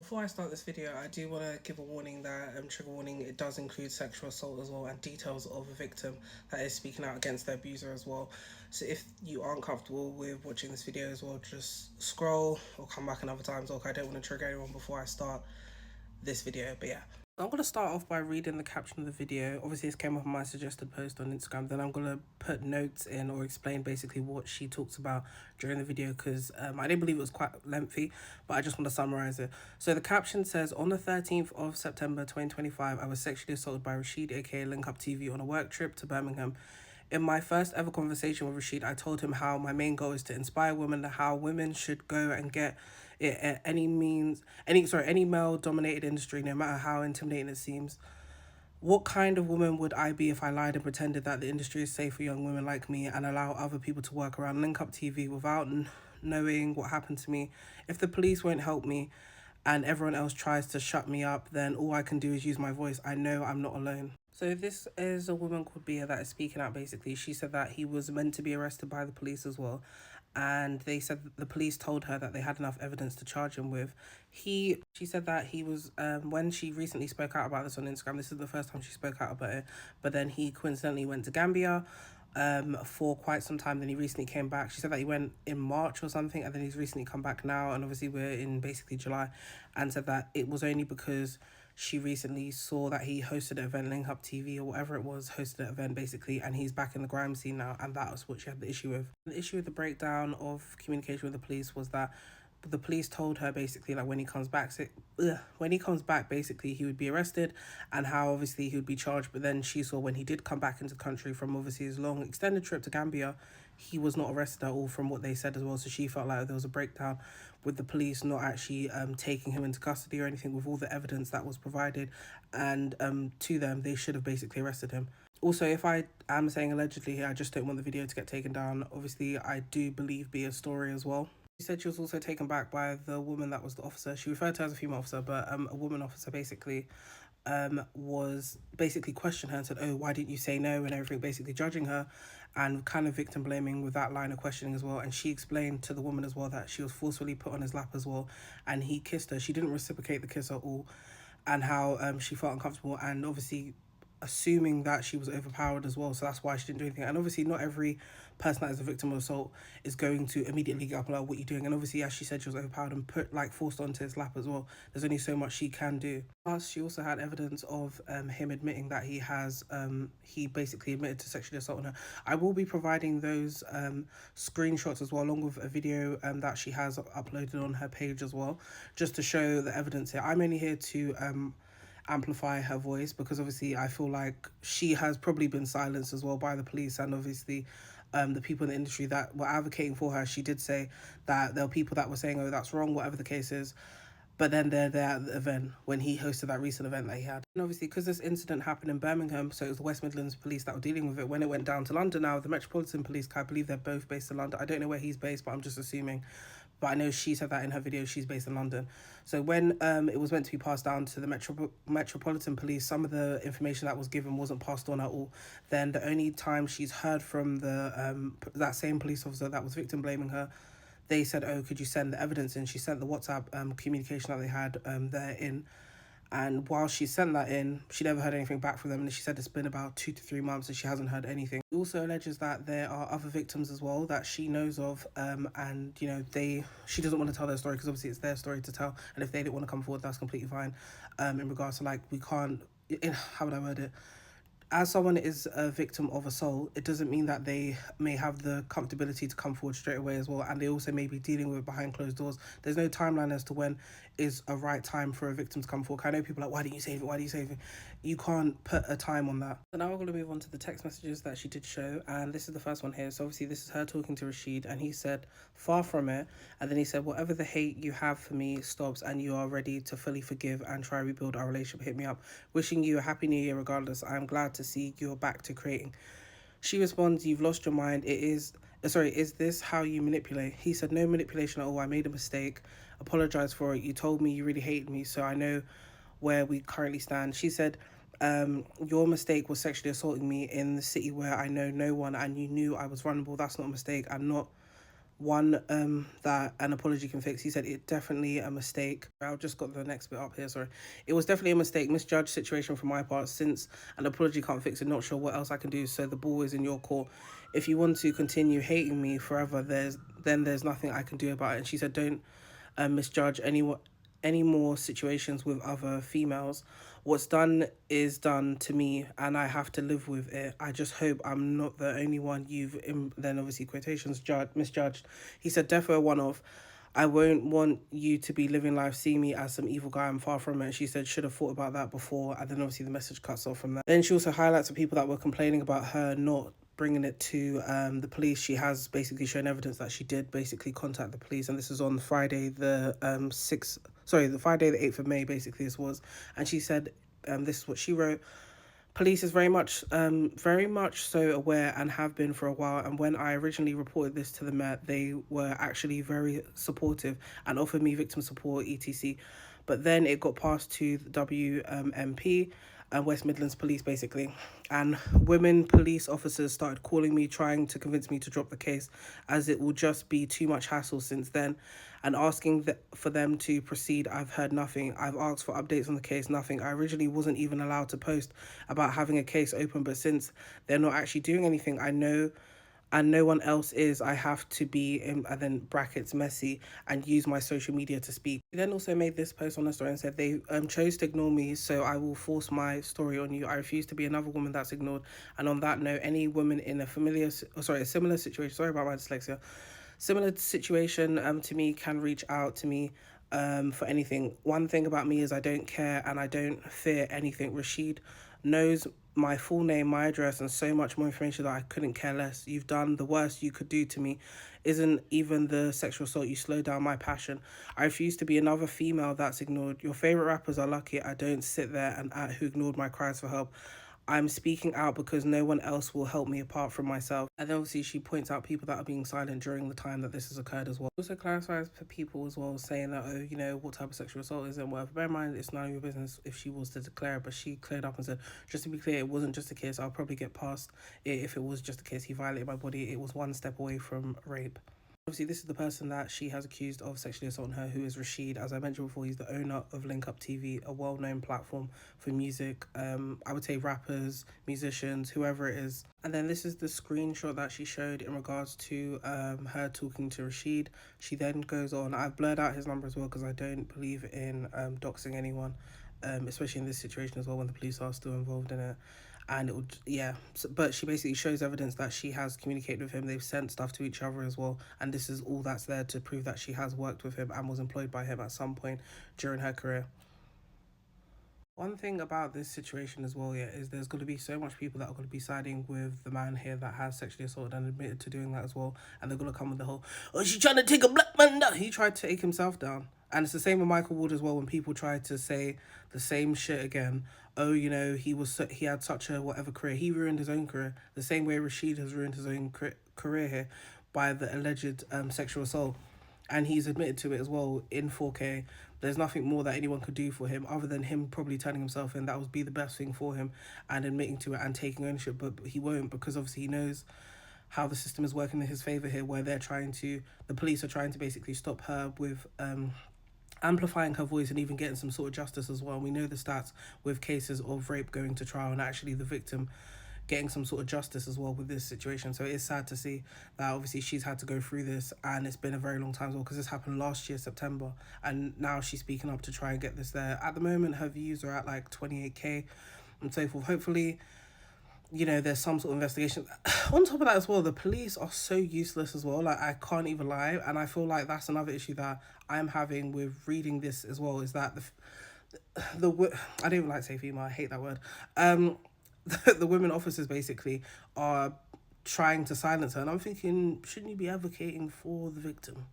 Before I start this video, I do want to give a warning that, trigger warning, it does include sexual assault as well and details of a victim that is speaking out against the abuser as well. So if you aren't comfortable with watching this video as well, just scroll or come back another time. So I don't want to trigger anyone before I start this video, but yeah. I'm going to start off by reading the caption of the video. Obviously, this came off my suggested post on Instagram. Then I'm going to put notes in or explain basically what she talks about during the video because I didn't believe it was quite lengthy, but I just want to summarize it. So the caption says, on the 13th of September 2025, I was sexually assaulted by Rashid, aka Linkuptv, on a work trip to Birmingham. In my first ever conversation with Rashid, I told him how my main goal is to inspire women, how women should go and get it at any male-dominated industry, no matter how intimidating it seems. What kind of woman would I be if I lied and pretended that the industry is safe for young women like me and allow other people to work around Linkuptv without knowing what happened to me? If the police won't help me and everyone else tries to shut me up, then all I can do is use my voice. I know I'm not alone. So this is a woman called Bia that is speaking out basically. She said that he was meant to be arrested by the police as well. And they said that the police told her that they had enough evidence to charge him with. She said that he was, when she recently spoke out about this on Instagram, this is the first time she spoke out about it, but then he coincidentally went to Gambia for quite some time. Then he recently came back. She said that he went in March or something, and then he's recently come back now, and obviously we're in basically July, and said that it was only because she recently saw that he hosted an event, Linkuptv or whatever it was, hosted an event basically, and he's back in the grime scene now, and that was what she had the issue with. The issue with the breakdown of communication with the police was that the police told her basically like when he comes back basically he would be arrested and how obviously he would be charged, but then she saw when he did come back into the country from obviously his long extended trip to Gambia, he was not arrested at all from what they said as well. So she felt like there was a breakdown with the police not actually taking him into custody or anything with all the evidence that was provided, and to them they should have basically arrested him. Also, if I am saying allegedly here, I just don't want the video to get taken down. Obviously I do believe Bia's story as well. She said she was also taken back by the woman that was the officer. She referred to her as a female officer, but a woman officer basically was basically questioned her and said, oh, why didn't you say no, and everything, basically judging her and kind of victim blaming with that line of questioning as well. And she explained to the woman as well that she was forcefully put on his lap as well, and he kissed her. She didn't reciprocate the kiss at all, and how she felt uncomfortable, and obviously assuming that she was overpowered as well, so that's why she didn't do anything. And obviously not every person that is a victim of assault is going to immediately get up and like, what are you doing? And obviously, as she said, she was overpowered and forced onto his lap as well. There's only so much she can do. Plus, she also had evidence of him admitting that he basically admitted to sexually assaulting her. I will be providing those screenshots as well, along with a video that she has uploaded on her page as well, just to show the evidence here. I'm only here to amplify her voice because obviously I feel like she has probably been silenced as well by the police, and obviously the people in the industry that were advocating for her. She did say that there were people that were saying, oh, that's wrong, whatever the case is, but then they're there at the event when he hosted that recent event that he had. And obviously, because this incident happened in Birmingham, so it was the West Midlands police that were dealing with it. When it went down to London now, the Metropolitan Police, I believe they're both based in London. I don't know where he's based, but I'm just assuming. But I know she said that in her video, she's based in London. So when it was meant to be passed down to the Metropolitan Police, some of the information that was given wasn't passed on at all. Then the only time she's heard from the that same police officer that was victim blaming her, they said, oh, could you send the evidence in? She sent the WhatsApp communication that they had there in. And while she sent that in, she never heard anything back from them. And she said it's been about 2 to 3 months and she hasn't heard anything. She also alleges that there are other victims as well that she knows of. And, you know, she doesn't want to tell their story because obviously it's their story to tell. And if they didn't want to come forward, that's completely fine. In regards to, like, we can't, how would I word it? As someone is a victim of assault, it doesn't mean that they may have the comfortability to come forward straight away as well, and they also may be dealing with it behind closed doors. There's no timeline as to when is a right time for a victim to come forward. I know people are like, why didn't you save it? Why didn't you save it? You can't put a time on that. So now we're going to move on to the text messages that she did show, and this is the first one here. So obviously this is her talking to Rashid, and he said, far from it. And then he said, whatever the hate you have for me stops and you are ready to fully forgive and try rebuild our relationship, hit me up. Wishing you a happy new year regardless. I'm glad to see you're back to creating. She responds, you've lost your mind. Is this how you manipulate? He said, no manipulation at all. I made a mistake. Apologize for it. You told me you really hated me, so I know where we currently stand. She said, your mistake was sexually assaulting me in the city where I know no one, and you knew I was vulnerable. That's not a mistake. I'm not one that an apology can fix. He said it definitely a mistake. I've just got the next bit up here, sorry. It was definitely a mistake, misjudged situation from my part. Since an apology can't fix it, not sure what else I can do, so the ball is in your court. If you want to continue hating me forever, there's nothing I can do about it. And she said, don't misjudge any more situations with other females. What's done is done to me, and I have to live with it. I just hope I'm not the only one you've then obviously quotations misjudged. He said, defo one off. I won't want you to be living life seeing me as some evil guy. I'm far from it. And she said, should have thought about that before. And then obviously the message cuts off from that. Then she also highlights the people that were complaining about her not bringing it to the police. She has basically shown evidence that she did basically contact the police, and this is on Friday the 6th, sorry, the Friday the 8th of May, basically this was. And she said, this is what she wrote: police is very much so aware and have been for a while. And when I originally reported this to the Met, they were actually very supportive and offered me victim support, etc. But then it got passed to the WMP and West Midlands Police, basically. And women police officers started calling me, trying to convince me to drop the case, as it will just be too much hassle since then, and asking for them to proceed. I've heard nothing. I've asked for updates on the case, nothing. I originally wasn't even allowed to post about having a case open, but since they're not actually doing anything, I know, and no one else is, I have to be in, and then brackets, messy, and use my social media to speak. He then also made this post on the story and said, they chose to ignore me, so I will force my story on you. I refuse to be another woman that's ignored. And on that note, any woman in a similar situation, sorry about my dyslexia, similar situation to me can reach out to me for anything. One thing about me is I don't care and I don't fear anything. Rashid knows my full name, my address, and so much more information that I couldn't care less. You've done the worst you could do to me. Isn't even the sexual assault. You slow down my passion. I refuse to be another female that's ignored. Your favourite rappers are lucky I don't sit there and at who ignored my cries for help. I'm speaking out because no one else will help me apart from myself. And then obviously she points out people that are being silent during the time that this has occurred as well. Also clarifies for people as well, saying that, oh, you know, what type of sexual assault is it, whatever. Bear in mind, it's none of your business if she was to declare it, but she cleared up and said, just to be clear, it wasn't just a case. I'll probably get past it if it was just a case he violated my body. It was one step away from rape. Obviously, this is the person that she has accused of sexually assaulting her, who is Rashid. As I mentioned before, he's the owner of Linkuptv, a well-known platform for music. I would say rappers, musicians, whoever it is. And then this is the screenshot that she showed in regards to her talking to Rashid. She then goes on, I've blurred out his number as well because I don't believe in doxing anyone, especially in this situation as well when the police are still involved in it. And it would, yeah, so, but she basically shows evidence that she has communicated with him. They've sent stuff to each other as well, and this is all that's there to prove that she has worked with him and was employed by him at some point during her career. One thing about this situation as well, yeah, is there's going to be so much people that are going to be siding with the man here that has sexually assaulted and admitted to doing that as well. And they're going to come with the whole, oh, she's trying to take a black man down. He tried to take himself down. And it's the same with Michael Ward as well, when people try to say the same shit again. Oh, you know, he had such a whatever career. He ruined his own career. The same way Rashid has ruined his own career here by the alleged sexual assault. And he's admitted to it as well in 4K. There's nothing more that anyone could do for him other than him probably turning himself in. That would be the best thing for him, and admitting to it and taking ownership. But he won't, because obviously he knows how the system is working in his favor here, where the police are trying to basically stop her with amplifying her voice and even getting some sort of justice as well. We know the stats with cases of rape going to trial and actually the victim getting some sort of justice as well with this situation. So it is sad to see that obviously she's had to go through this, and it's been a very long time as well, because this happened last year, September, and now she's speaking up to try and get this there. At the moment, her views are at like 28k and so forth. Hopefully, you know, there's some sort of investigation. On top of that as well, the police are so useless as well. Like, I can't even lie. And I feel like that's another issue that I'm having with reading this as well, is that I don't even like to say female, I hate that word. The women officers basically are trying to silence her, and I'm thinking, shouldn't you be advocating for the victim?